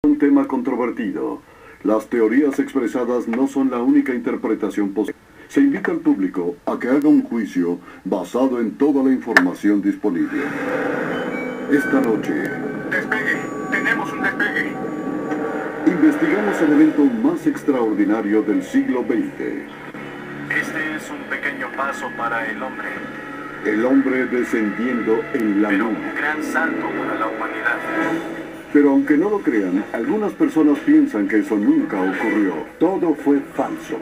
Un tema controvertido. Las teorías expresadas no son la única interpretación posible. Se invita al público a que haga un juicio basado en toda la información disponible. Esta noche, ¡Despegue! ¡Tenemos un despegue! investigamos el evento más extraordinario del siglo XX. Este es un pequeño paso para el hombre, El hombre descendiendo en la pero un luna. gran salto para la humanidad. Pero aunque no lo crean, algunas personas piensan que eso nunca ocurrió. Todo fue falso.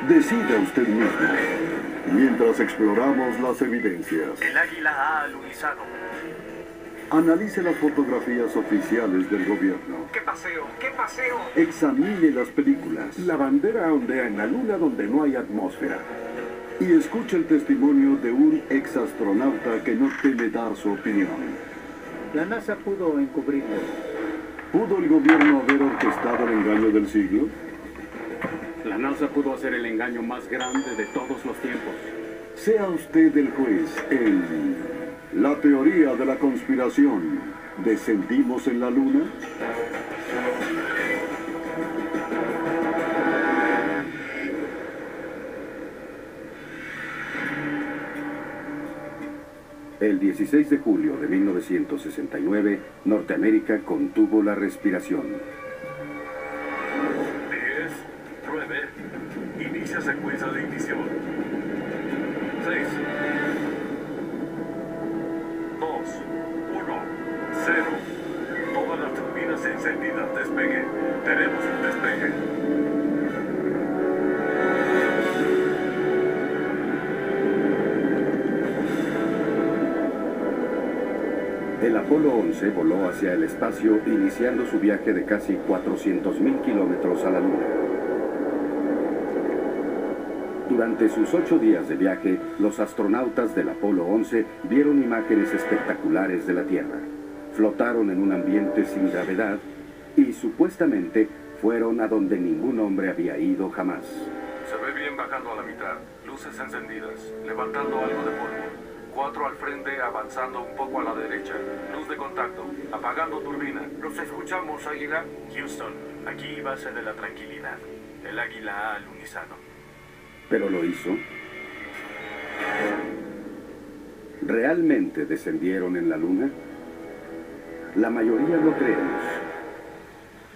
Decida usted mismo, mientras exploramos las evidencias. El águila ha alunizado. Analice las fotografías oficiales del gobierno. ¡Qué paseo! ¡Qué paseo! Examine las películas. La bandera ondea en la luna donde no hay atmósfera. Y escuche el testimonio de un exastronauta que no teme dar su opinión. La NASA pudo encubrirlo. ¿Pudo el gobierno haber orquestado el engaño del siglo? La NASA pudo hacer el engaño más grande de todos los tiempos. Sea usted el juez en la teoría de la conspiración. ¿Descendimos en la luna? El 16 de julio de 1969, Norteamérica contuvo la respiración. 10, 9, inicia secuencia de ignición. 6, 2, 1, 0. Todas las turbinas encendidas. Despegue. Tenemos un despegue. El Apolo 11 voló hacia el espacio, iniciando su viaje de casi 400.000 kilómetros a la Luna. Durante sus 8 días de viaje, los astronautas del Apolo 11 vieron imágenes espectaculares de la Tierra. Flotaron en un ambiente sin gravedad y supuestamente fueron a donde ningún hombre había ido jamás. Se ve bien bajando a la mitad. Luces encendidas. Levantando algo de polvo. 4 al frente, avanzando un poco a la derecha. Luz de contacto. Apagando turbina. Los escuchamos, Águila. Houston, aquí base de la tranquilidad. El Águila ha alunizado. ¿Pero lo hizo? ¿Realmente descendieron en la Luna? La mayoría lo creemos.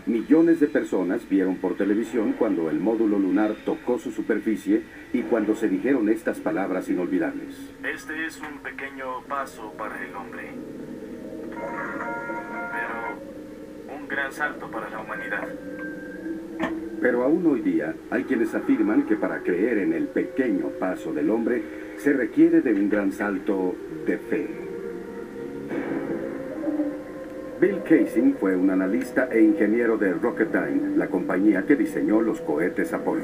Millones de personas vieron por televisión cuando el módulo lunar tocó su superficie y cuando se dijeron estas palabras inolvidables. Este es un pequeño paso para el hombre. Pero un gran salto para la humanidad. Pero aún hoy día hay quienes afirman que para creer en el pequeño paso del hombre se requiere de un gran salto de fe. Bill Kaysing fue un analista e ingeniero de Rocketdyne, la compañía que diseñó los cohetes Apolo.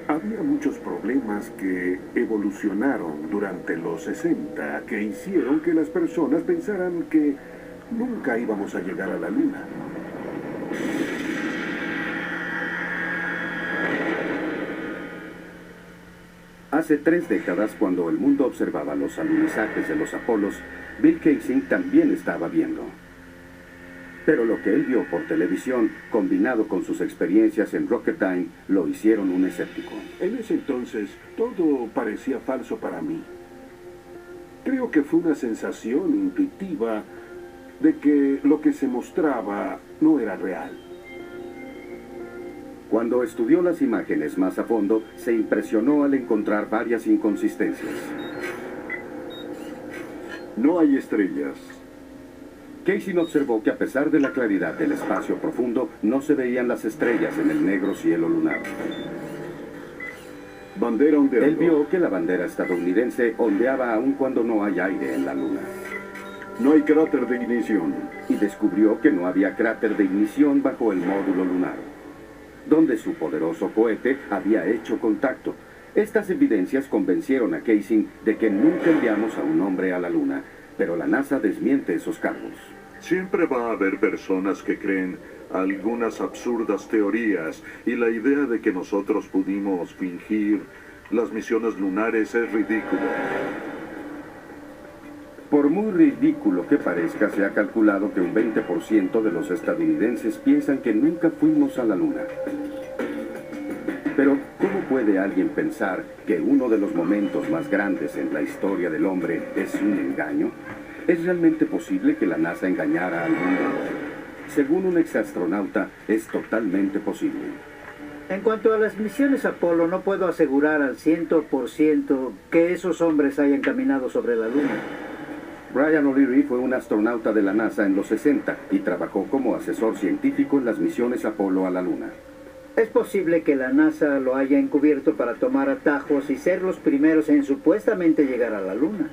Había muchos problemas que evolucionaron durante los 60 que hicieron que las personas pensaran que nunca íbamos a llegar a la Luna. Hace 3 décadas, cuando el mundo observaba los alunizajes de los Apolos, Bill Kaysing también estaba viendo. Pero lo que él vio por televisión, combinado con sus experiencias en Rocketdyne, lo hicieron un escéptico. En ese entonces, todo parecía falso para mí. Creo que fue una sensación intuitiva de que lo que se mostraba no era real. Cuando estudió las imágenes más a fondo, se impresionó al encontrar varias inconsistencias. No hay estrellas. Kaysing observó que a pesar de la claridad del espacio profundo, no se veían las estrellas en el negro cielo lunar. Bandera ondeando. Él vio que la bandera estadounidense ondeaba aun cuando no hay aire en la Luna. No hay cráter de ignición. Y descubrió que no había cráter de ignición bajo el módulo lunar, donde su poderoso cohete había hecho contacto. Estas evidencias convencieron a Kaysing de que nunca enviamos a un hombre a la Luna, pero la NASA desmiente esos cargos. Siempre va a haber personas que creen algunas absurdas teorías y la idea de que nosotros pudimos fingir las misiones lunares es ridícula. Por muy ridículo que parezca, se ha calculado que un 20% de los estadounidenses piensan que nunca fuimos a la Luna. Pero, ¿cómo puede alguien pensar que uno de los momentos más grandes en la historia del hombre es un engaño? ¿Es realmente posible que la NASA engañara al mundo? Según un exastronauta, es totalmente posible. En cuanto a las misiones Apolo, no puedo asegurar al 100% que esos hombres hayan caminado sobre la Luna. Brian O'Leary fue un astronauta de la NASA en los 60 y trabajó como asesor científico en las misiones Apolo a la Luna. Es posible que la NASA lo haya encubierto para tomar atajos y ser los primeros en supuestamente llegar a la Luna.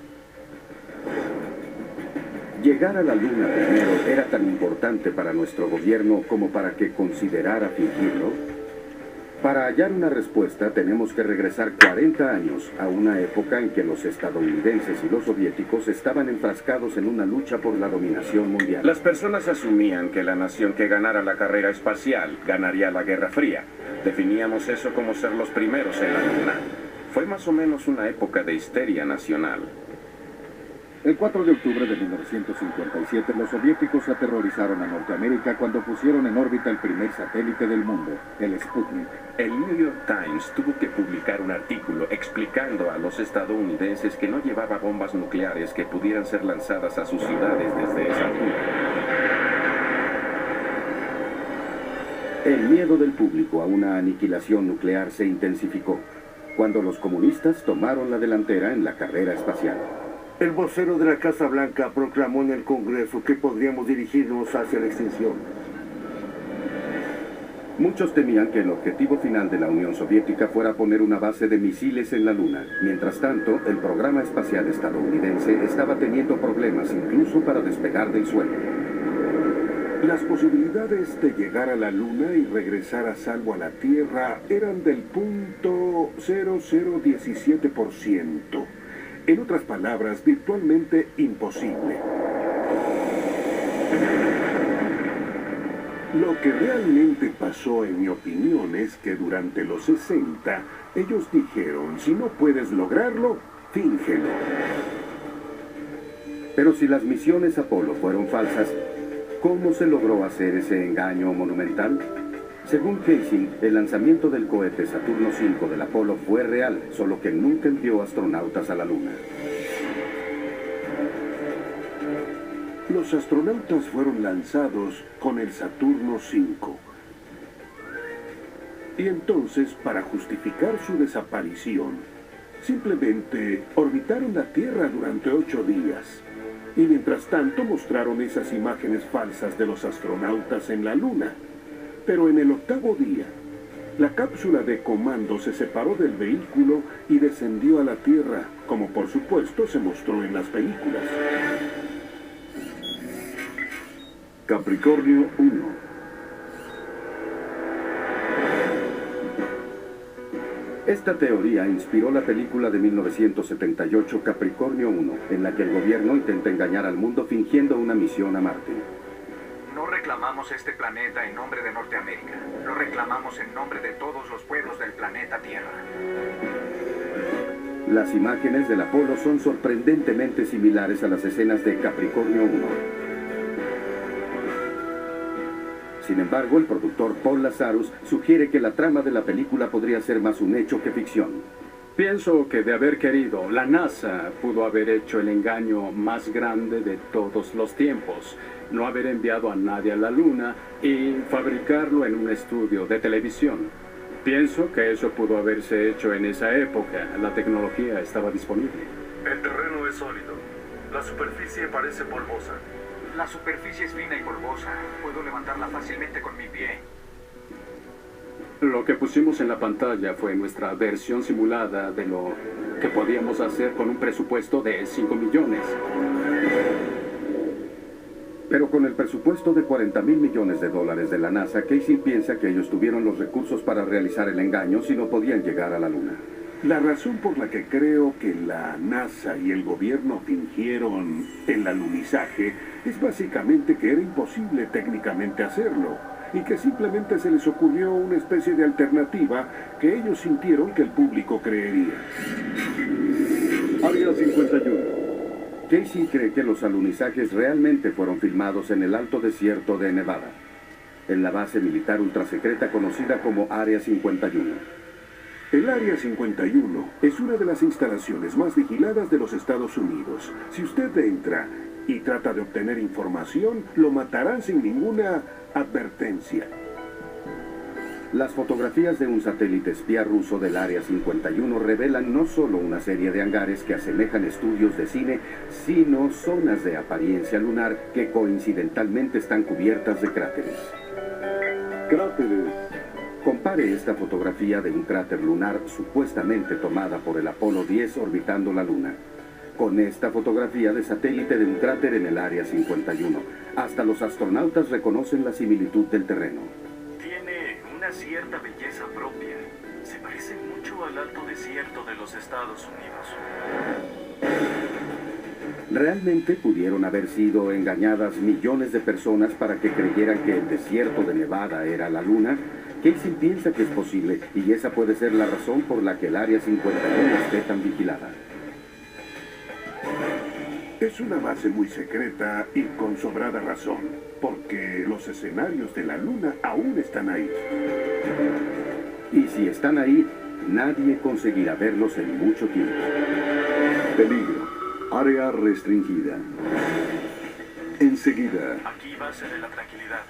Llegar a la Luna primero era tan importante para nuestro gobierno como para que considerara fingirlo. Para hallar una respuesta tenemos que regresar 40 años a una época en que los estadounidenses y los soviéticos estaban enfrascados en una lucha por la dominación mundial. Las personas asumían que la nación que ganara la carrera espacial ganaría la Guerra Fría. Definíamos eso como ser los primeros en la Luna. Fue más o menos una época de histeria nacional. El 4 de octubre de 1957, los soviéticos aterrorizaron a Norteamérica cuando pusieron en órbita el primer satélite del mundo, el Sputnik. El New York Times tuvo que publicar un artículo explicando a los estadounidenses que no llevaba bombas nucleares que pudieran ser lanzadas a sus ciudades desde esa altura. El miedo del público a una aniquilación nuclear se intensificó cuando los comunistas tomaron la delantera en la carrera espacial. El vocero de la Casa Blanca proclamó en el Congreso que podríamos dirigirnos hacia la extinción. Muchos temían que el objetivo final de la Unión Soviética fuera poner una base de misiles en la Luna. Mientras tanto, el programa espacial estadounidense estaba teniendo problemas incluso para despegar del suelo. Las posibilidades de llegar a la Luna y regresar a salvo a la Tierra eran del 0.0017%. En otras palabras, virtualmente imposible. Lo que realmente pasó, en mi opinión, es que durante los 60, ellos dijeron, si no puedes lograrlo, fíngelo. Pero si las misiones Apolo fueron falsas, ¿cómo se logró hacer ese engaño monumental? Según Casey, el lanzamiento del cohete Saturno V del Apolo fue real, solo que nunca envió astronautas a la Luna. Los astronautas fueron lanzados con el Saturno V. Y entonces, para justificar su desaparición, simplemente orbitaron la Tierra durante 8 días. Y mientras tanto mostraron esas imágenes falsas de los astronautas en la Luna. Pero en el 8º día, la cápsula de comando se separó del vehículo y descendió a la Tierra, como por supuesto se mostró en las películas. Capricornio 1. Esta teoría inspiró la película de 1978 Capricornio 1, en la que el gobierno intenta engañar al mundo fingiendo una misión a Marte. No reclamamos este planeta en nombre de Norteamérica. Lo reclamamos en nombre de todos los pueblos del planeta Tierra. Las imágenes del Apolo son sorprendentemente similares a las escenas de Capricornio 1. Sin embargo, el productor Paul Lazarus sugiere que la trama de la película podría ser más un hecho que ficción. Pienso que de haber querido, la NASA pudo haber hecho el engaño más grande de todos los tiempos. No haber enviado a nadie a la Luna y fabricarlo en un estudio de televisión. Pienso que eso pudo haberse hecho en esa época. La tecnología estaba disponible. El terreno es sólido. La superficie parece polvosa. La superficie es fina y polvosa. Puedo levantarla fácilmente con mi pie. Lo que pusimos en la pantalla fue nuestra versión simulada de lo que podíamos hacer con un presupuesto de 5 millones. Pero con el presupuesto de $40,000 millones de la NASA, Casey piensa que ellos tuvieron los recursos para realizar el engaño si no podían llegar a la Luna. La razón por la que creo que la NASA y el gobierno fingieron el alunizaje es básicamente que era imposible técnicamente hacerlo y que simplemente se les ocurrió una especie de alternativa que ellos sintieron que el público creería. Área 51. Casey cree que los alunizajes realmente fueron filmados en el alto desierto de Nevada, en la base militar ultrasecreta conocida como Área 51. El Área 51 es una de las instalaciones más vigiladas de los Estados Unidos. Si usted entra y trata de obtener información, lo matarán sin ninguna advertencia. Las fotografías de un satélite espía ruso del Área 51 revelan no solo una serie de hangares que asemejan estudios de cine, sino zonas de apariencia lunar que coincidentalmente están cubiertas de cráteres. Cráteres. Compare esta fotografía de un cráter lunar supuestamente tomada por el Apolo 10 orbitando la Luna con esta fotografía de satélite de un cráter en el Área 51. Hasta los astronautas reconocen la similitud del terreno. Tiene una cierta belleza propia. Se parece mucho al alto desierto de los Estados Unidos. Realmente pudieron haber sido engañadas millones de personas para que creyeran que el desierto de Nevada era la Luna. Casey piensa que es posible, y esa puede ser la razón por la que el Área 51 esté tan vigilada. Es una base muy secreta y con sobrada razón, porque los escenarios de la Luna aún están ahí. Y si están ahí, nadie conseguirá verlos en mucho tiempo. Peligro. Área restringida. Enseguida. Aquí base de la tranquilidad.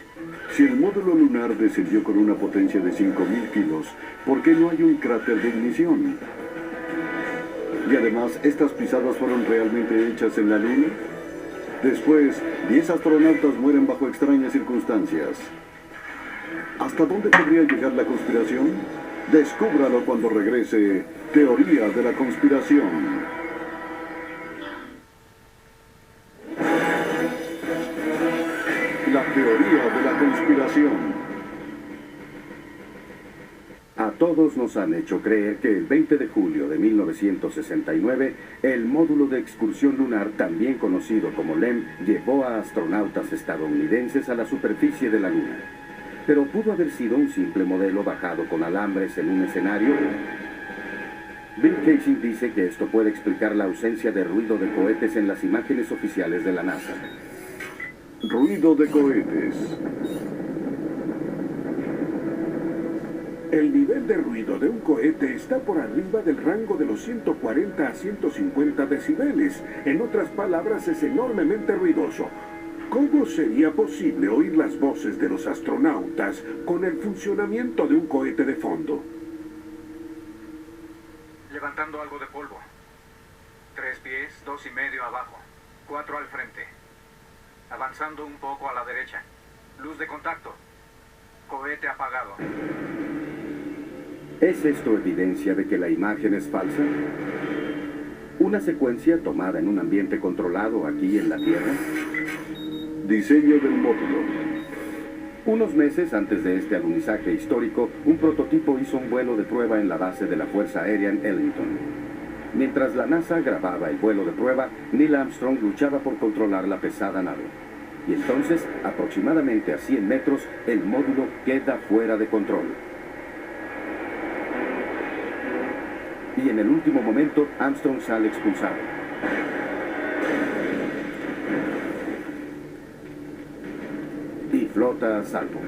Si el módulo lunar descendió con una potencia de 5.000 kilos, ¿por qué no hay un cráter de ignición? Y además, ¿estas pisadas fueron realmente hechas en la Luna? Después, 10 astronautas mueren bajo extrañas circunstancias. ¿Hasta dónde podría llegar la conspiración? Descúbralo cuando regrese Teoría de la Conspiración. La teoría de la conspiración. A todos nos han hecho creer que el 20 de julio de 1969, el módulo de excursión lunar, también conocido como LEM, llevó a astronautas estadounidenses a la superficie de la Luna. Pero ¿pudo haber sido un simple modelo bajado con alambres en un escenario? Bill Casey dice que esto puede explicar la ausencia de ruido de cohetes en las imágenes oficiales de la NASA. Ruido de cohetes. El nivel de ruido de un cohete está por arriba del rango de los 140 a 150 decibeles. En otras palabras, es enormemente ruidoso. ¿Cómo sería posible oír las voces de los astronautas con el funcionamiento de un cohete de fondo? Levantando algo de polvo. 3 pies, 2,5 abajo. 4 al frente. Avanzando un poco a la derecha. Luz de contacto. Cohete apagado. ¿Es esto evidencia de que la imagen es falsa? ¿Una secuencia tomada en un ambiente controlado aquí en la Tierra? Diseño del módulo. Unos meses antes de este alunizaje histórico, un prototipo hizo un vuelo de prueba en la base de la Fuerza Aérea en Ellington. Mientras la NASA grababa el vuelo de prueba, Neil Armstrong luchaba por controlar la pesada nave. Y entonces, aproximadamente a 100 metros, el módulo queda fuera de control. Y en el último momento, Armstrong sale expulsado. Y flota a salvo.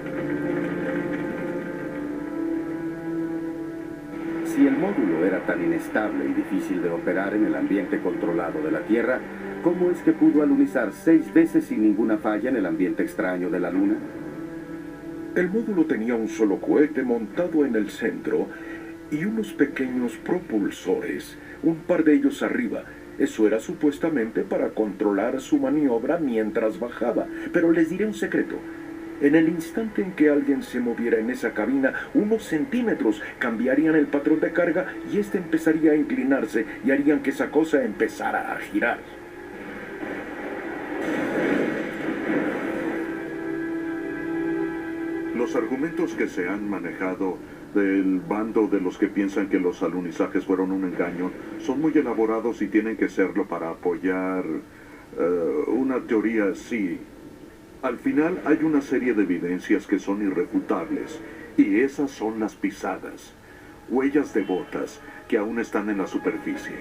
Si el módulo era tan inestable y difícil de operar en el ambiente controlado de la Tierra, ¿cómo es que pudo alunizar 6 veces sin ninguna falla en el ambiente extraño de la Luna? El módulo tenía un solo cohete montado en el centro y unos pequeños propulsores, un par de ellos arriba. Eso era supuestamente para controlar su maniobra mientras bajaba. Pero les diré un secreto. En el instante en que alguien se moviera en esa cabina, unos centímetros cambiarían el patrón de carga y este empezaría a inclinarse y harían que esa cosa empezara a girar. Los argumentos que se han manejado del bando de los que piensan que los alunizajes fueron un engaño son muy elaborados y tienen que serlo para apoyar una teoría así. Al final hay una serie de evidencias que son irrefutables, y esas son las pisadas, huellas de botas que aún están en la superficie.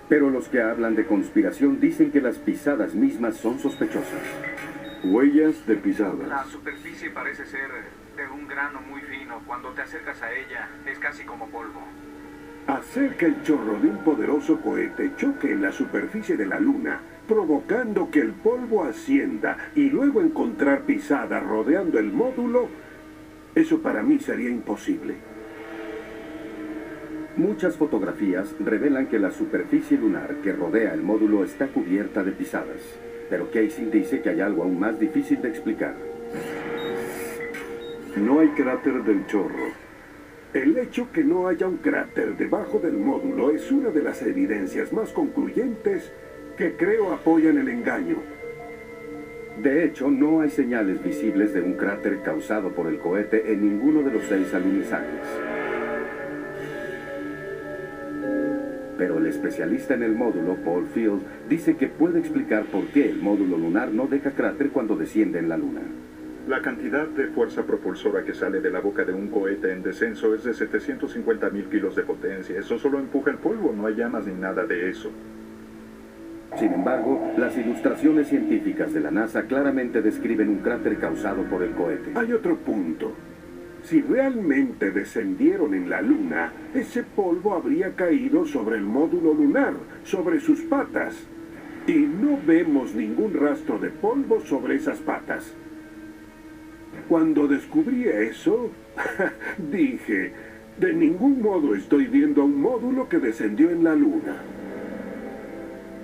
Pero los que hablan de conspiración dicen que las pisadas mismas son sospechosas. Huellas de La pisadas. superficie parece ser de un grano muy fino. Cuando te acercas a ella, es casi como polvo. Hacer que el chorro de un poderoso cohete choque en la superficie de la Luna, provocando que el polvo ascienda y luego encontrar pisadas rodeando el módulo, eso para mí sería imposible. Muchas fotografías revelan que la superficie lunar que rodea el módulo está cubierta de pisadas. Pero Casey dice que hay algo aún más difícil de explicar. No hay cráter del chorro. El hecho que no haya un cráter debajo del módulo es una de las evidencias más concluyentes que creo apoyan el engaño. De hecho, no hay señales visibles de un cráter causado por el cohete en ninguno de los 6 alunizajes. Pero el especialista en el módulo, Paul Field, dice que puede explicar por qué el módulo lunar no deja cráter cuando desciende en la Luna. La cantidad de fuerza propulsora que sale de la boca de un cohete en descenso es de 750.000 kilos de potencia. Eso solo empuja el polvo, no hay llamas ni nada de eso. Sin embargo, las ilustraciones científicas de la NASA claramente describen un cráter causado por el cohete. Hay otro punto. Si realmente descendieron en la Luna, ese polvo habría caído sobre el módulo lunar, sobre sus patas. Y no vemos ningún rastro de polvo sobre esas patas. Cuando descubrí eso, dije, de ningún modo estoy viendo a un módulo que descendió en la Luna.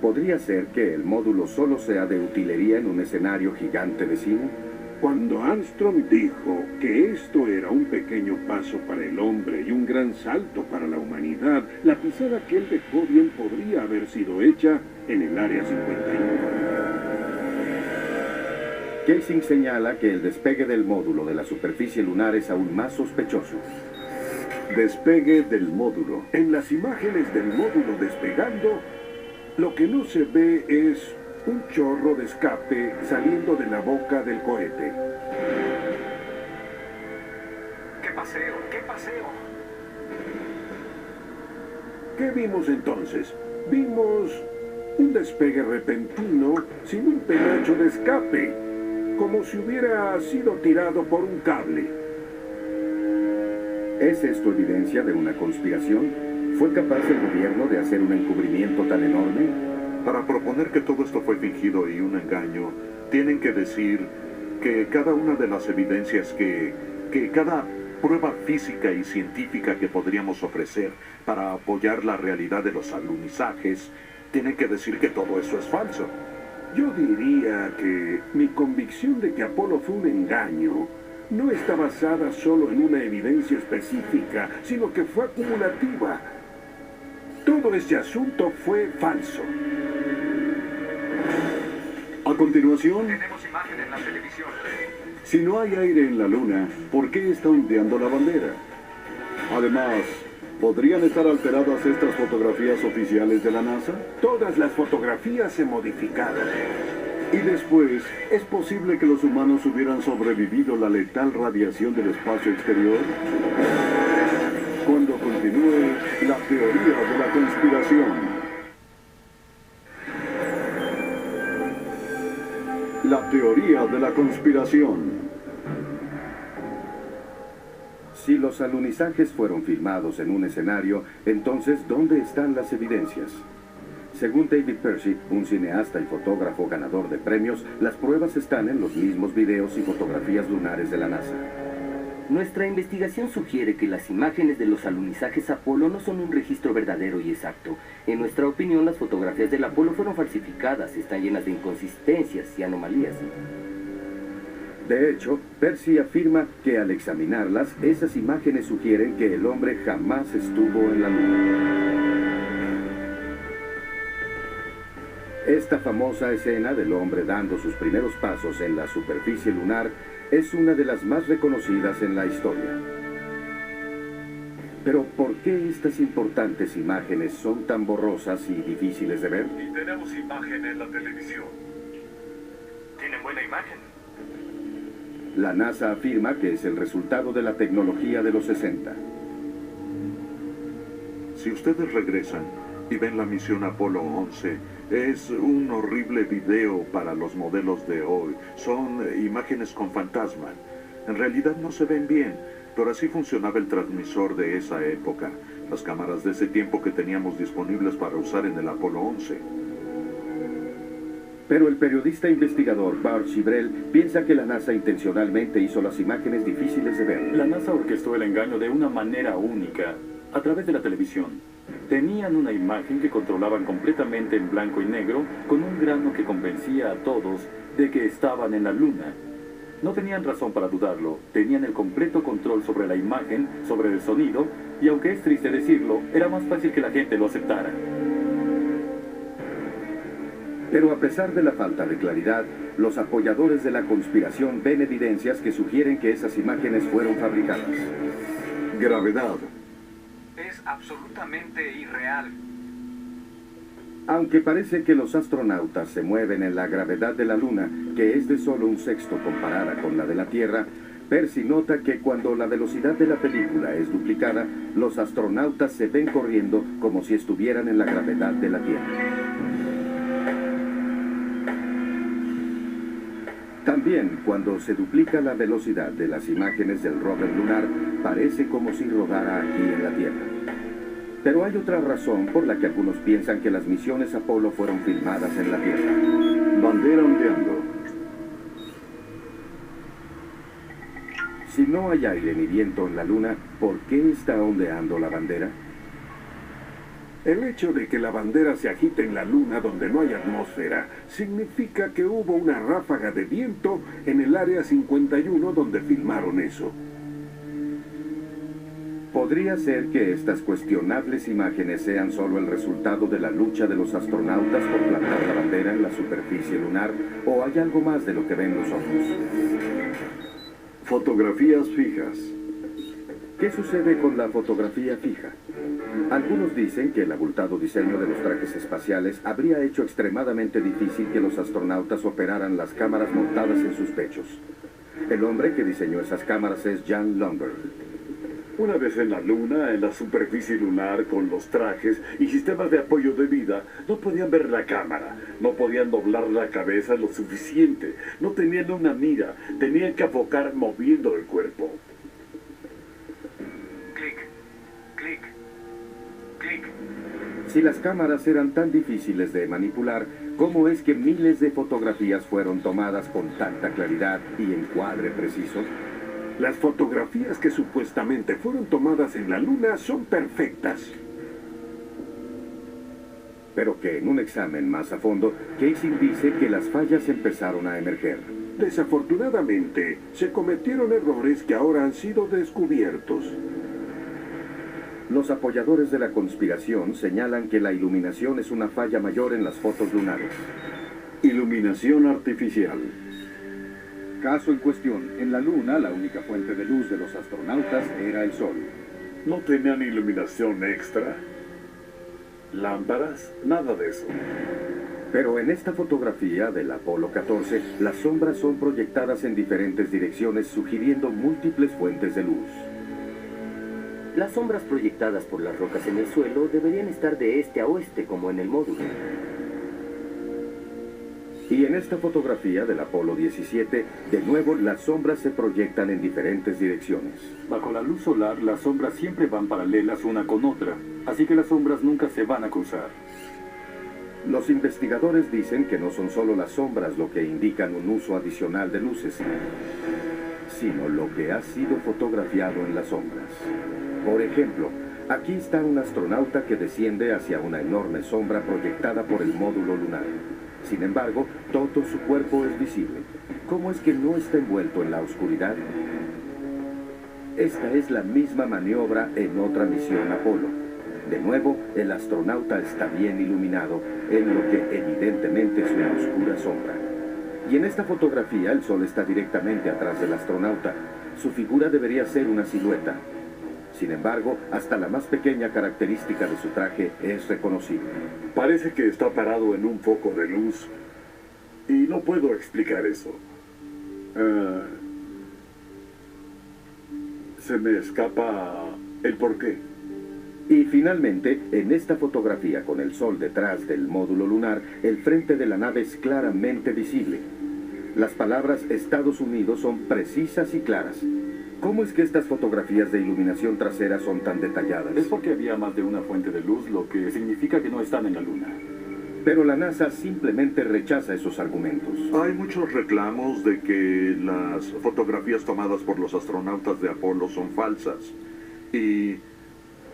¿Podría ser que el módulo solo sea de utilería en un escenario gigante de cine? Cuando Armstrong dijo que esto era un pequeño paso para el hombre y un gran salto para la humanidad, la pisada que él dejó bien podría haber sido hecha en el Área 51. Casey señala que el despegue del módulo de la superficie lunar es aún más sospechoso. Despegue del módulo. En las imágenes del módulo despegando, lo que no se ve es un chorro de escape saliendo de la boca del cohete. ¡Qué paseo! ¡Qué paseo! ¿Qué vimos entonces? Vimos un despegue repentino sin un penacho de escape, como si hubiera sido tirado por un cable. ¿Es esto evidencia de una conspiración? ¿Fue capaz el gobierno de hacer un encubrimiento tan enorme? Para proponer que todo esto fue fingido y un engaño, tienen que decir que cada una de las evidencias que cada prueba física y científica que podríamos ofrecer para apoyar la realidad de los alunizajes, tienen que decir que todo eso es falso. Yo diría que mi convicción de que Apolo fue un engaño no está basada solo en una evidencia específica, sino que fue acumulativa. Todo este asunto fue falso. A continuación, Tenemos imagen en la televisión. si no hay aire en la Luna, ¿por qué está ondeando la bandera? Además, ¿podrían estar alteradas estas fotografías oficiales de la NASA? Todas las fotografías se modificaron. Y después, ¿es posible que los humanos hubieran sobrevivido la letal radiación del espacio exterior? Cuando continúe la teoría de la conspiración. La teoría de la conspiración. Si los alunizajes fueron filmados en un escenario, entonces, ¿dónde están las evidencias? Según David Percy, un cineasta y fotógrafo ganador de premios, las pruebas están en los mismos videos y fotografías lunares de la NASA. Nuestra investigación sugiere que las imágenes de los alunizajes Apolo no son un registro verdadero y exacto. En nuestra opinión, las fotografías del Apolo fueron falsificadas, están llenas de inconsistencias y anomalías. De hecho, Percy afirma que al examinarlas, esas imágenes sugieren que el hombre jamás estuvo en la Luna. Esta famosa escena del hombre dando sus primeros pasos en la superficie lunar es una de las más reconocidas en la historia. Pero ¿por qué estas importantes imágenes son tan borrosas y difíciles de ver? Y tenemos imagen en la televisión. Tienen buena imagen. La NASA afirma que es el resultado de la tecnología de los 60. Si ustedes regresan y ven la misión Apolo 11. Es un horrible video para los modelos de hoy. Son imágenes con fantasma. En realidad no se ven bien, pero así funcionaba el transmisor de esa época. Las cámaras de ese tiempo que teníamos disponibles para usar en el Apolo 11. Pero el periodista investigador Bart Chibrel piensa que la NASA intencionalmente hizo las imágenes difíciles de ver. La NASA orquestó el engaño de una manera única, a través de la televisión. Tenían una imagen que controlaban completamente en blanco y negro, con un grano que convencía a todos de que estaban en la Luna. No tenían razón para dudarlo, tenían el completo control sobre la imagen, sobre el sonido, y aunque es triste decirlo, era más fácil que la gente lo aceptara. Pero a pesar de la falta de claridad, los apoyadores de la conspiración ven evidencias que sugieren que esas imágenes fueron fabricadas. Gravedad. Es absolutamente irreal. Aunque parece que los astronautas se mueven en la gravedad de la Luna, que es de solo un sexto comparada con la de la Tierra, Percy nota que cuando la velocidad de la película es duplicada, los astronautas se ven corriendo como si estuvieran en la gravedad de la Tierra. También, cuando se duplica la velocidad de las imágenes del rover lunar, parece como si rodara aquí en la Tierra. Pero hay otra razón por la que algunos piensan que las misiones Apolo fueron filmadas en la Tierra. Bandera ondeando. Si no hay aire ni viento en la Luna, ¿por qué está ondeando la bandera? El hecho de que la bandera se agite en la Luna donde no hay atmósfera significa que hubo una ráfaga de viento en el área 51 donde filmaron eso. ¿Podría ser que estas cuestionables imágenes sean solo el resultado de la lucha de los astronautas por plantar la bandera en la superficie lunar, o hay algo más de lo que ven los ojos? Fotografías fijas. ¿Qué sucede con la fotografía fija? Algunos dicen que el abultado diseño de los trajes espaciales habría hecho extremadamente difícil que los astronautas operaran las cámaras montadas en sus pechos. El hombre que diseñó esas cámaras es Jan Lundberg. Una vez en la Luna, en la superficie lunar, con los trajes y sistemas de apoyo de vida, no podían ver la cámara, no podían doblar la cabeza lo suficiente, no tenían una mira, tenían que enfocar moviendo el cuerpo. Si las cámaras eran tan difíciles de manipular, ¿cómo es que miles de fotografías fueron tomadas con tanta claridad y encuadre preciso? Las fotografías que supuestamente fueron tomadas en la Luna son perfectas. Pero que en un examen más a fondo, Casey dice que las fallas empezaron a emerger. Desafortunadamente, se cometieron errores que ahora han sido descubiertos. Los apoyadores de la conspiración señalan que la iluminación es una falla mayor en las fotos lunares. Iluminación artificial. Caso en cuestión, en la Luna la única fuente de luz de los astronautas era el Sol. ¿No tenían iluminación extra? ¿Lámparas? Nada de eso. Pero en esta fotografía del Apolo 14, las sombras son proyectadas en diferentes direcciones, sugiriendo múltiples fuentes de luz. Las sombras proyectadas por las rocas en el suelo deberían estar de este a oeste, como en el módulo. Y en esta fotografía del Apolo 17, de nuevo las sombras se proyectan en diferentes direcciones. Bajo la luz solar, las sombras siempre van paralelas una con otra, así que las sombras nunca se van a cruzar. Los investigadores dicen que no son solo las sombras lo que indican un uso adicional de luces, sino lo que ha sido fotografiado en las sombras. Por ejemplo, aquí está un astronauta que desciende hacia una enorme sombra proyectada por el módulo lunar. Sin embargo, todo su cuerpo es visible. ¿Cómo es que no está envuelto en la oscuridad? Esta es la misma maniobra en otra misión Apolo. De nuevo, el astronauta está bien iluminado en lo que evidentemente es una oscura sombra. Y en esta fotografía el sol está directamente atrás del astronauta. Su figura debería ser una silueta. Sin embargo, hasta la más pequeña característica de su traje es reconocible. Parece que está parado en un foco de luz y no puedo explicar eso. Se me escapa el porqué. Y finalmente, en esta fotografía con el Sol detrás del módulo lunar, el frente de la nave es claramente visible. Las palabras Estados Unidos son precisas y claras. ¿Cómo es que estas fotografías de iluminación trasera son tan detalladas? Es porque había más de una fuente de luz, lo que significa que no están en la Luna. Pero la NASA simplemente rechaza esos argumentos. Hay muchos reclamos de que las fotografías tomadas por los astronautas de Apolo son falsas. Y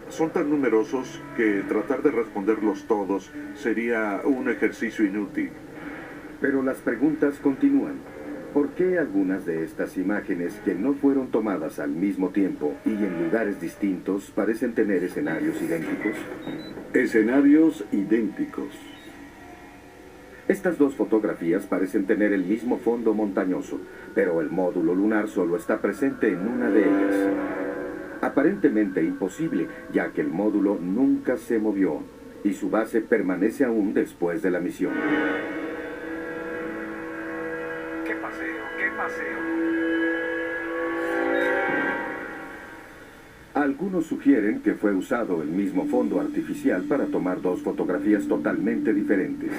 son tan numerosos que tratar de responderlos todos sería un ejercicio inútil. Pero las preguntas continúan. ¿Por qué algunas de estas imágenes que no fueron tomadas al mismo tiempo y en lugares distintos parecen tener escenarios idénticos? Escenarios idénticos. Estas dos fotografías parecen tener el mismo fondo montañoso, pero el módulo lunar solo está presente en una de ellas. Aparentemente imposible, ya que el módulo nunca se movió y su base permanece aún después de la misión. ¡Qué paseo! ¡Qué paseo! Algunos sugieren que fue usado el mismo fondo artificial para tomar dos fotografías totalmente diferentes.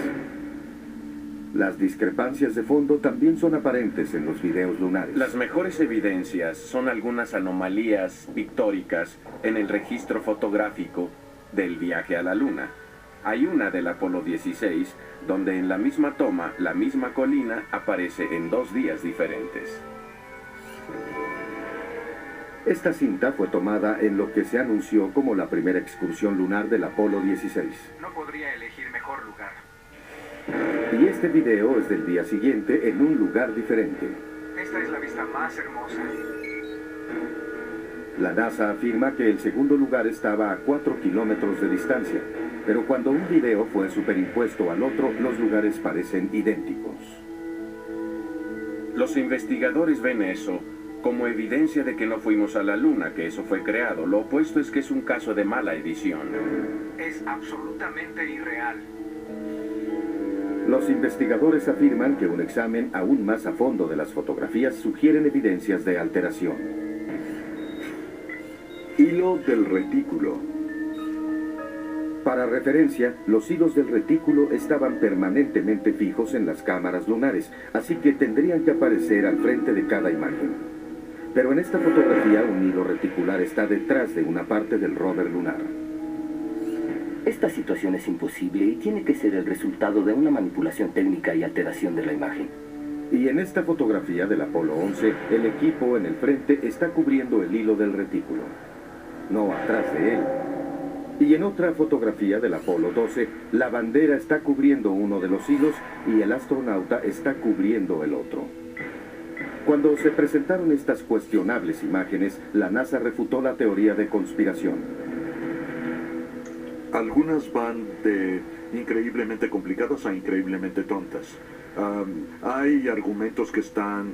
Las discrepancias de fondo también son aparentes en los videos lunares. Las mejores evidencias son algunas anomalías pictóricas en el registro fotográfico del viaje a la Luna. Hay una del Apolo 16, donde en la misma toma, la misma colina aparece en 2 días diferentes. Esta cinta fue tomada en lo que se anunció como la primera excursión lunar del Apolo 16. No podría elegir mejor lugar. Y este video es del día siguiente en un lugar diferente. Esta es la vista más hermosa. La NASA afirma que el segundo lugar estaba a 4 kilómetros de distancia, pero cuando un video fue superimpuesto al otro, los lugares parecen idénticos. Los investigadores ven eso como evidencia de que no fuimos a la Luna, que eso fue creado. Lo opuesto es que es un caso de mala edición. Es absolutamente irreal. Los investigadores afirman que un examen aún más a fondo de las fotografías sugieren evidencias de alteración. Hilo del retículo. Para referencia, los hilos del retículo estaban permanentemente fijos en las cámaras lunares, así que tendrían que aparecer al frente de cada imagen. Pero en esta fotografía un hilo reticular está detrás de una parte del rover lunar. Esta situación es imposible y tiene que ser el resultado de una manipulación técnica y alteración de la imagen. Y en esta fotografía del Apolo 11, el equipo en el frente está cubriendo el hilo del retículo, no atrás de él. Y en otra fotografía del Apolo 12, la bandera está cubriendo uno de los hilos y el astronauta está cubriendo el otro. Cuando se presentaron estas cuestionables imágenes, la NASA refutó la teoría de conspiración. Algunas van de increíblemente complicadas a increíblemente tontas. Hay argumentos que están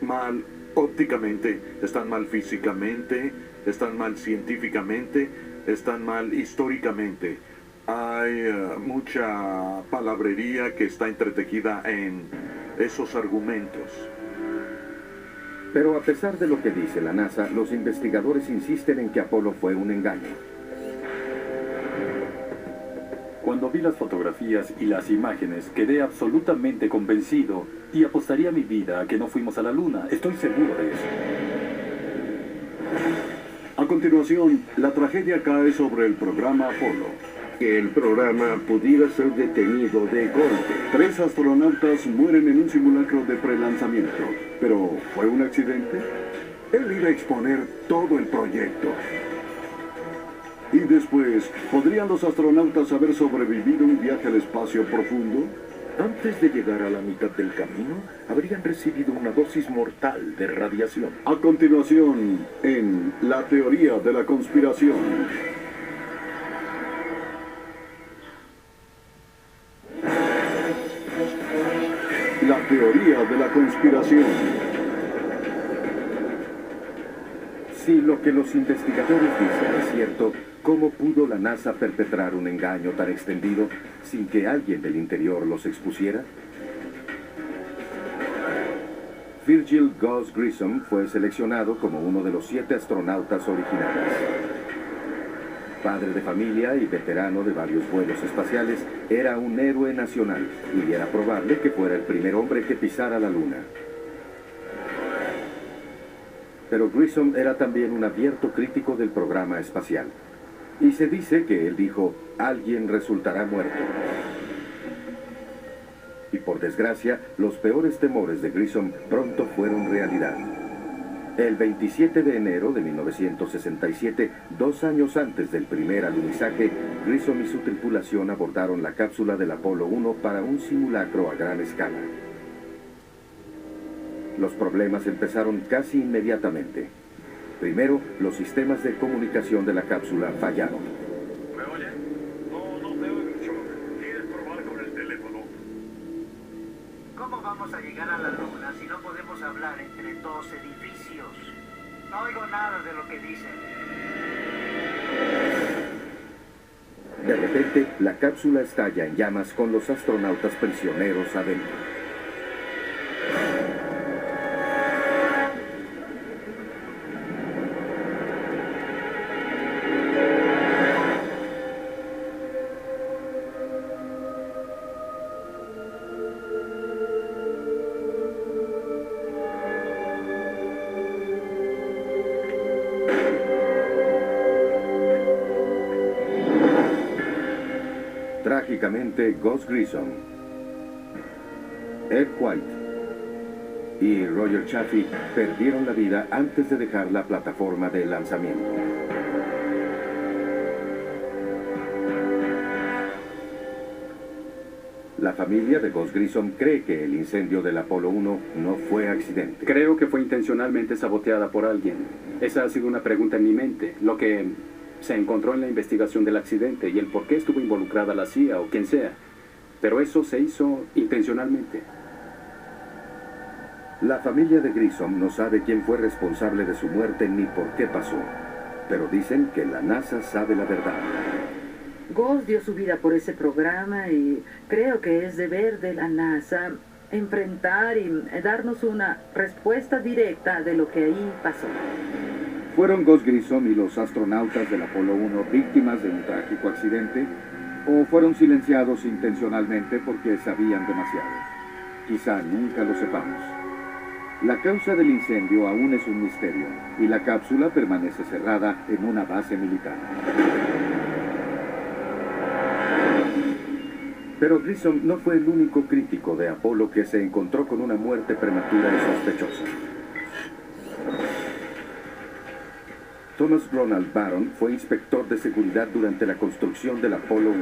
mal ópticamente, están mal físicamente, están mal científicamente, están mal históricamente. Hay mucha palabrería que está entretejida en esos argumentos. Pero a pesar de lo que dice la NASA, los investigadores insisten en que Apolo fue un engaño. Cuando vi las fotografías y las imágenes, quedé absolutamente convencido y apostaría mi vida a que no fuimos a la Luna. Estoy seguro de eso. A continuación, la tragedia cae sobre el programa Apolo. Que el programa pudiera ser detenido de golpe. 3 astronautas mueren en un simulacro de prelanzamiento. ¿Pero fue un accidente? Él iba a exponer todo el proyecto. Y después, ¿podrían los astronautas haber sobrevivido un viaje al espacio profundo? Antes de llegar a la mitad del camino, habrían recibido una dosis mortal de radiación. A continuación, en La teoría de la conspiración. La teoría de la conspiración. Si lo que los investigadores dicen es cierto, ¿cómo pudo la NASA perpetrar un engaño tan extendido sin que alguien del interior los expusiera? Virgil Gus Grissom fue seleccionado como uno de los 7 astronautas originales. Padre de familia y veterano de varios vuelos espaciales, era un héroe nacional y era probable que fuera el primer hombre que pisara la Luna. Pero Grissom era también un abierto crítico del programa espacial. Y se dice que él dijo, alguien resultará muerto. Y por desgracia, los peores temores de Grissom pronto fueron realidad. El 27 de enero de 1967, 2 años antes del primer alunizaje, Grissom y su tripulación abordaron la cápsula del Apolo 1 para un simulacro a gran escala. Los problemas empezaron casi inmediatamente. Primero, los sistemas de comunicación de la cápsula fallaron. ¿Me oye? No te oigo, Chuck. ¿Quieres probar con el teléfono? ¿Cómo vamos a llegar a la Luna si no podemos hablar entre 2 edificios? No oigo nada de lo que dicen. De repente, la cápsula estalla en llamas con los astronautas prisioneros adentro. Trágicamente, Gus Grissom, Ed White y Roger Chaffee perdieron la vida antes de dejar la plataforma de lanzamiento. La familia de Gus Grissom cree que el incendio del Apolo 1 no fue accidente. Creo que fue intencionalmente saboteada por alguien. Esa ha sido una pregunta en mi mente. Lo que se encontró en la investigación del accidente y el por qué estuvo involucrada la CIA o quien sea. Pero eso se hizo intencionalmente. La familia de Grissom no sabe quién fue responsable de su muerte ni por qué pasó. Pero dicen que la NASA sabe la verdad. Gus dio su vida por ese programa y creo que es deber de la NASA enfrentar y darnos una respuesta directa de lo que ahí pasó. ¿Fueron Gus Grissom y los astronautas del Apolo 1 víctimas de un trágico accidente? ¿O fueron silenciados intencionalmente porque sabían demasiado? Quizá nunca lo sepamos. La causa del incendio aún es un misterio y la cápsula permanece cerrada en una base militar. Pero Grissom no fue el único crítico de Apolo que se encontró con una muerte prematura y sospechosa. Thomas Ronald Barron fue inspector de seguridad durante la construcción del Apolo 1.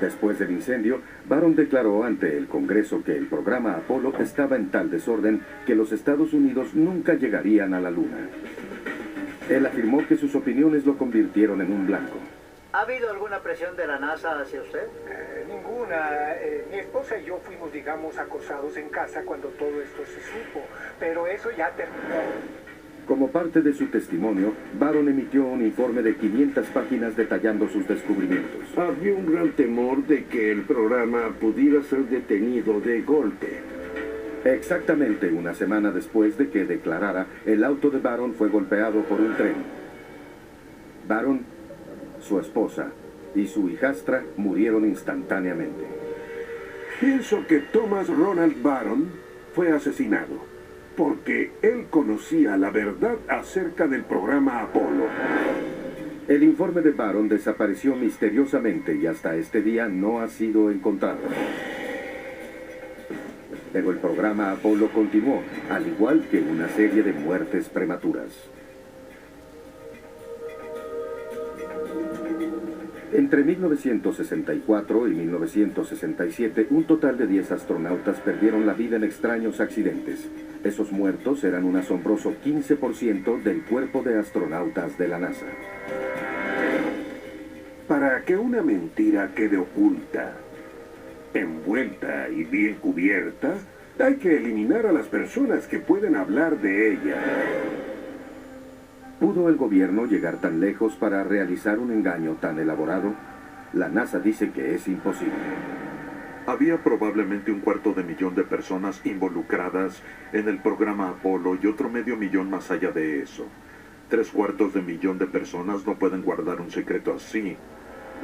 Después del incendio, Barron declaró ante el Congreso que el programa Apolo estaba en tal desorden que los Estados Unidos nunca llegarían a la Luna. Él afirmó que sus opiniones lo convirtieron en un blanco. ¿Ha habido alguna presión de la NASA hacia usted? Ninguna. Mi esposa y yo fuimos, digamos, acosados en casa cuando todo esto se supo. Pero eso ya terminó. Como parte de su testimonio, Barron emitió un informe de 500 páginas detallando sus descubrimientos. Había un gran temor de que el programa pudiera ser detenido de golpe. Exactamente una semana después de que declarara, el auto de Barron fue golpeado por un tren. Barron, su esposa y su hijastra murieron instantáneamente. Pienso que Thomas Ronald Barron fue asesinado porque él conocía la verdad acerca del programa Apolo. El informe de Barron desapareció misteriosamente y hasta este día no ha sido encontrado. Pero el programa Apolo continuó, al igual que una serie de muertes prematuras. Entre 1964 y 1967, un total de 10 astronautas perdieron la vida en extraños accidentes. Esos muertos eran un asombroso 15% del cuerpo de astronautas de la NASA. Para que una mentira quede oculta, envuelta y bien cubierta, hay que eliminar a las personas que pueden hablar de ella. ¿Pudo el gobierno llegar tan lejos para realizar un engaño tan elaborado? La NASA dice que es imposible. Había probablemente 250.000 de personas involucradas en el programa Apolo y otro 500.000 más allá de eso. 250.000.000 de personas no pueden guardar un secreto así.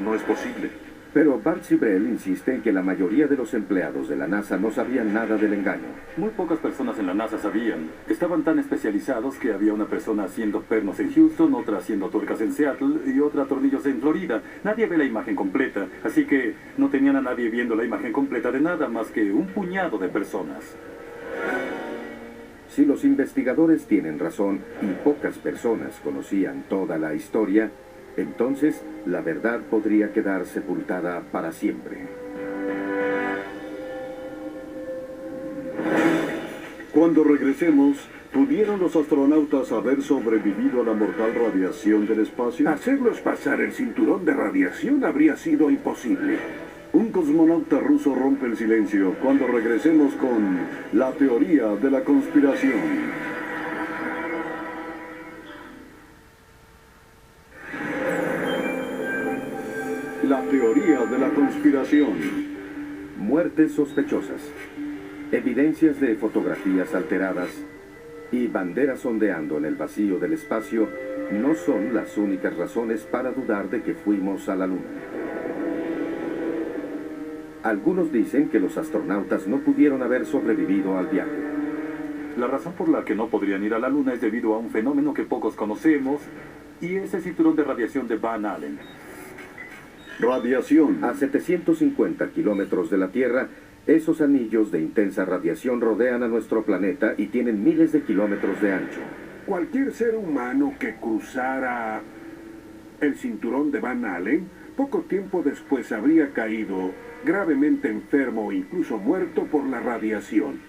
No es posible. Pero Bart Sibrel insiste en que la mayoría de los empleados de la NASA no sabían nada del engaño. Muy pocas personas en la NASA sabían. Estaban tan especializados que había una persona haciendo pernos en Houston, otra haciendo tuercas en Seattle y otra tornillos en Florida. Nadie ve la imagen completa, así que no tenían a nadie viendo la imagen completa de nada más que un puñado de personas. Si los investigadores tienen razón y pocas personas conocían toda la historia, entonces la verdad podría quedar sepultada para siempre. Cuando regresemos, ¿pudieron los astronautas haber sobrevivido a la mortal radiación del espacio? Hacerlos pasar el cinturón de radiación habría sido imposible. Un cosmonauta ruso rompe el silencio cuando regresemos con la teoría de la conspiración. La teoría de la conspiración. Muertes sospechosas, evidencias de fotografías alteradas y banderas ondeando en el vacío del espacio no son las únicas razones para dudar de que fuimos a la Luna. Algunos dicen que los astronautas no pudieron haber sobrevivido al viaje. La razón por la que no podrían ir a la Luna es debido a un fenómeno que pocos conocemos y es el cinturón de radiación de Van Allen. Radiación. A 750 kilómetros de la Tierra, esos anillos de intensa radiación rodean a nuestro planeta y tienen miles de kilómetros de ancho. Cualquier ser humano que cruzara el cinturón de Van Allen, poco tiempo después habría caído gravemente enfermo o incluso muerto por la radiación.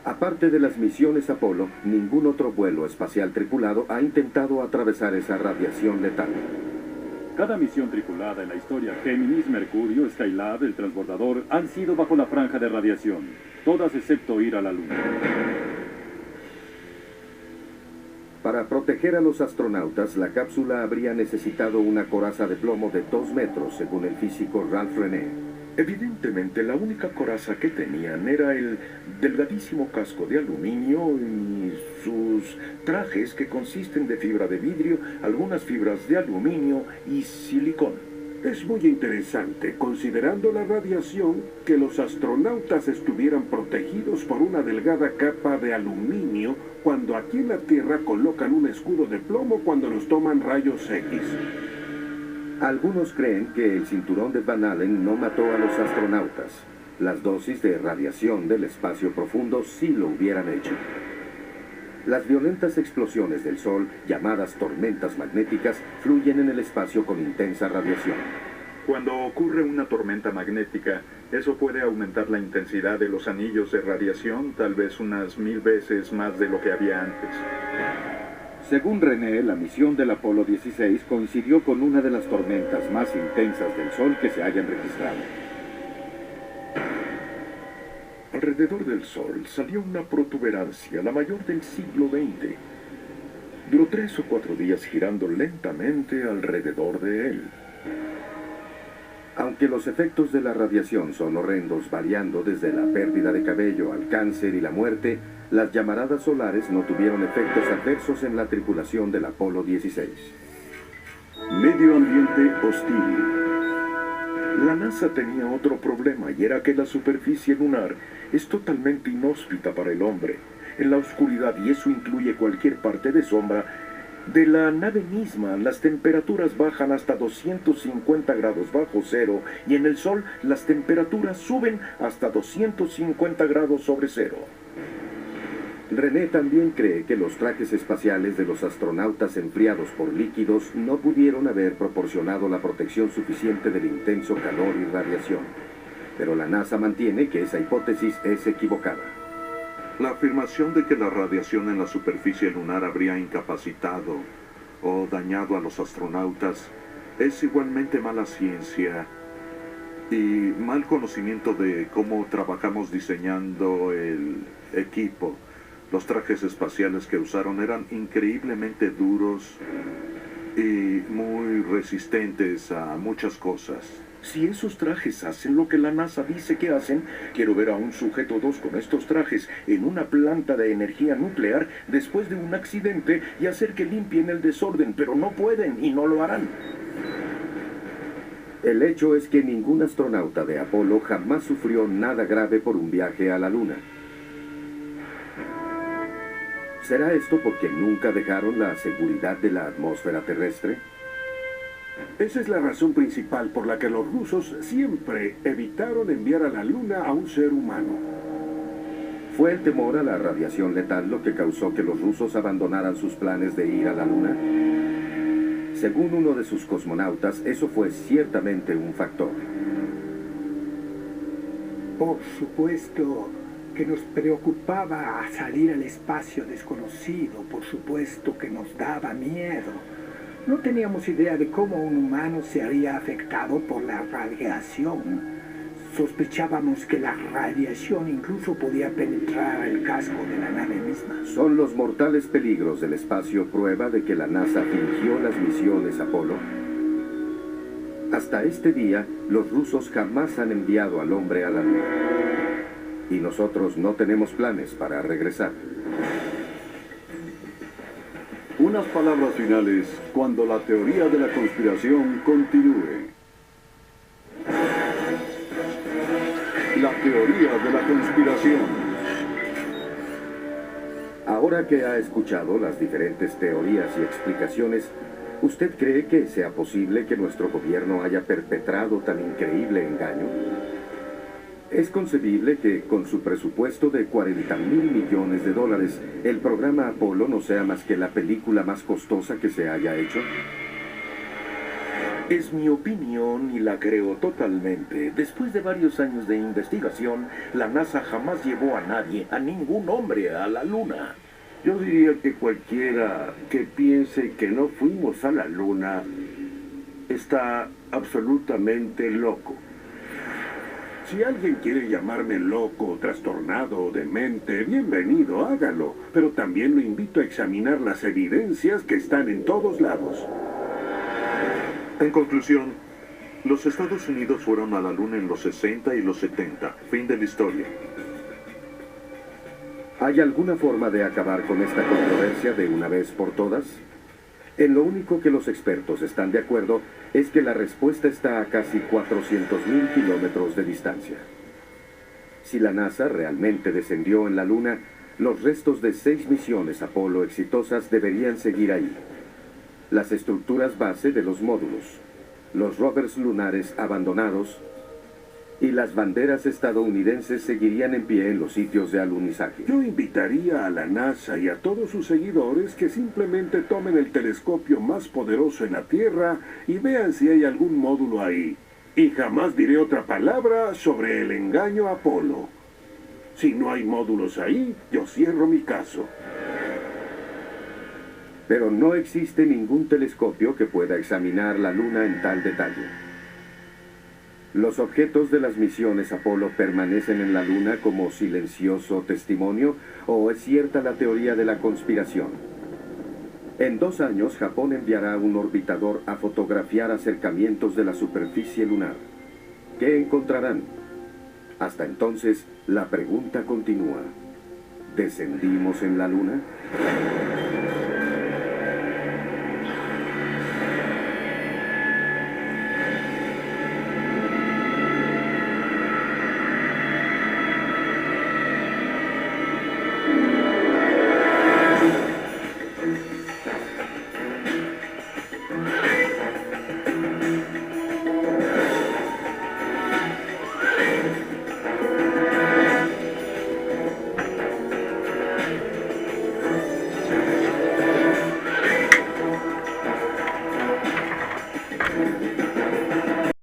Aparte de las misiones Apolo, ningún otro vuelo espacial tripulado ha intentado atravesar esa radiación letal. Cada misión tripulada en la historia, Géminis, Mercurio, Skylab, el transbordador, han sido bajo la franja de radiación. Todas excepto ir a la Luna. Para proteger a los astronautas, la cápsula habría necesitado una coraza de plomo de 2 metros, según el físico Ralph René. Evidentemente, la única coraza que tenían era el delgadísimo casco de aluminio y sus trajes que consisten de fibra de vidrio, algunas fibras de aluminio y silicón. Es muy interesante, considerando la radiación, que los astronautas estuvieran protegidos por una delgada capa de aluminio cuando aquí en la Tierra colocan un escudo de plomo cuando nos toman rayos X. Algunos creen que el cinturón de Van Allen no mató a los astronautas. Las dosis de radiación del espacio profundo sí lo hubieran hecho. Las violentas explosiones del Sol, llamadas tormentas magnéticas, fluyen en el espacio con intensa radiación. Cuando ocurre una tormenta magnética, eso puede aumentar la intensidad de los anillos de radiación, tal vez unas 1000 veces más de lo que había antes. Según René, la misión del Apolo 16 coincidió con una de las tormentas más intensas del Sol que se hayan registrado. Alrededor del Sol salió una protuberancia, la mayor del siglo XX. Duró 3 o 4 días girando lentamente alrededor de él. Aunque los efectos de la radiación son horrendos, variando desde la pérdida de cabello al cáncer y la muerte, las llamaradas solares no tuvieron efectos adversos en la tripulación del Apolo 16. Medio ambiente hostil. La NASA tenía otro problema y era que la superficie lunar es totalmente inhóspita para el hombre. En la oscuridad, y eso incluye cualquier parte de sombra, de la nave misma, las temperaturas bajan hasta 250 grados bajo cero y en el Sol las temperaturas suben hasta 250 grados sobre cero. René también cree que los trajes espaciales de los astronautas enfriados por líquidos no pudieron haber proporcionado la protección suficiente del intenso calor y radiación. Pero la NASA mantiene que esa hipótesis es equivocada. La afirmación de que la radiación en la superficie lunar habría incapacitado o dañado a los astronautas es igualmente mala ciencia y mal conocimiento de cómo trabajamos diseñando el equipo. Los trajes espaciales que usaron eran increíblemente duros y muy resistentes a muchas cosas. Si esos trajes hacen lo que la NASA dice que hacen, quiero ver a un sujeto 2 con estos trajes en una planta de energía nuclear después de un accidente y hacer que limpien el desorden, pero no pueden y no lo harán. El hecho es que ningún astronauta de Apolo jamás sufrió nada grave por un viaje a la Luna. ¿Será esto porque nunca dejaron la seguridad de la atmósfera terrestre? Esa es la razón principal por la que los rusos siempre evitaron enviar a la Luna a un ser humano. ¿Fue el temor a la radiación letal lo que causó que los rusos abandonaran sus planes de ir a la Luna? Según uno de sus cosmonautas, eso fue ciertamente un factor. Por supuesto que nos preocupaba salir al espacio desconocido, por supuesto que nos daba miedo. No teníamos idea de cómo un humano se haría afectado por la radiación. Sospechábamos que la radiación incluso podía penetrar el casco de la nave misma. ¿Son los mortales peligros del espacio prueba de que la NASA fingió las misiones Apolo? Hasta este día, los rusos jamás han enviado al hombre a la Luna. Y nosotros no tenemos planes para regresar. Unas palabras finales cuando la teoría de la conspiración continúe. La teoría de la conspiración. Ahora que ha escuchado las diferentes teorías y explicaciones, ¿usted cree que sea posible que nuestro gobierno haya perpetrado tan increíble engaño? ¿Es concebible que, con su presupuesto de 40.000 millones de dólares, el programa Apolo no sea más que la película más costosa que se haya hecho? Es mi opinión y la creo totalmente. Después de varios años de investigación, la NASA jamás llevó a nadie, a ningún hombre, a la Luna. Yo diría que cualquiera que piense que no fuimos a la Luna está absolutamente loco. Si alguien quiere llamarme loco, trastornado o demente, bienvenido, hágalo. Pero también lo invito a examinar las evidencias que están en todos lados. En conclusión, los Estados Unidos fueron a la Luna en los 60 y los 70. Fin de la historia. ¿Hay alguna forma de acabar con esta controversia de una vez por todas? En lo único que los expertos están de acuerdo es que la respuesta está a casi 400.000 kilómetros de distancia. Si la NASA realmente descendió en la Luna, los restos de 6 misiones Apolo exitosas deberían seguir ahí. Las estructuras base de los módulos, los rovers lunares abandonados y las banderas estadounidenses seguirían en pie en los sitios de alunizaje. Yo invitaría a la NASA y a todos sus seguidores que simplemente tomen el telescopio más poderoso en la Tierra y vean si hay algún módulo ahí. Y jamás diré otra palabra sobre el engaño a Apolo. Si no hay módulos ahí, yo cierro mi caso. Pero no existe ningún telescopio que pueda examinar la Luna en tal detalle. ¿Los objetos de las misiones Apolo permanecen en la Luna como silencioso testimonio o es cierta la teoría de la conspiración? En 2 años, Japón enviará un orbitador a fotografiar acercamientos de la superficie lunar. ¿Qué encontrarán? Hasta entonces, la pregunta continúa. ¿Descendimos en la Luna?